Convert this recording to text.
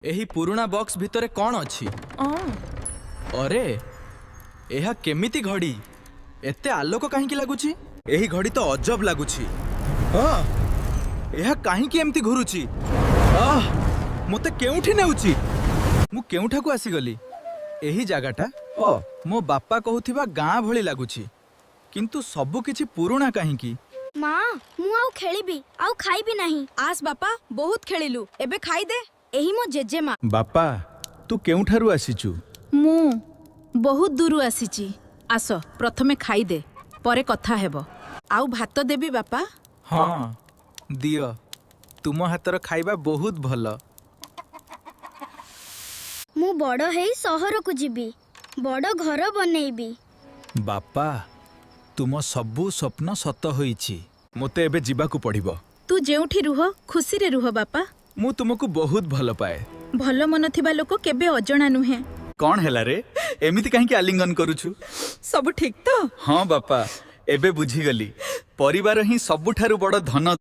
एही पुराना बॉक्स भितरे कौन अछि? अरे एहा केमिति घड़ी एते आलोक काहींकी लागुची? एही घड़ी तो अजब लागुची। एहा काहींकी एमती घुरुची? मोते केउठी नेउची? मु केउठाकू आसी गली? एही जागाटा मो बापा कहूथिबा गाँ भली लागुची, किंतु सबु किछि पुराना काहींकी? माँ मु आउ खेलिबी आउ खाइबी नहीं। आस बापा बहुत खेलिलु एबे खाई दे। एही मो जेजेमा। बापा तू केउठारू आसीचु? मु बहुत दूर आसीची। आस प्रथमे खाई दे परे कथा हेबो। आउ भात देबी बापा? हाँ दियो, तुम हातर खाइबा बहुत भल। मु बड़ हेई सहर को जीबी, बड़ घर बनेइबी। बापा तुम सबु स्वप्न सत होईची, मोते एबे जीवाकू पड़िबो। तू जेउठी रुह खुशी रे रुह बापा। मु तुमको बहुत भल पाए। भल मन थिबा लोक केबे अजणा नुहे। कौन हैला रे एमिति काहींकी आलिंगन करूछु? सब ठीक तो? हाँ बापा एबे बुझी गली, परिवार ही सबुठारु बड़ धन।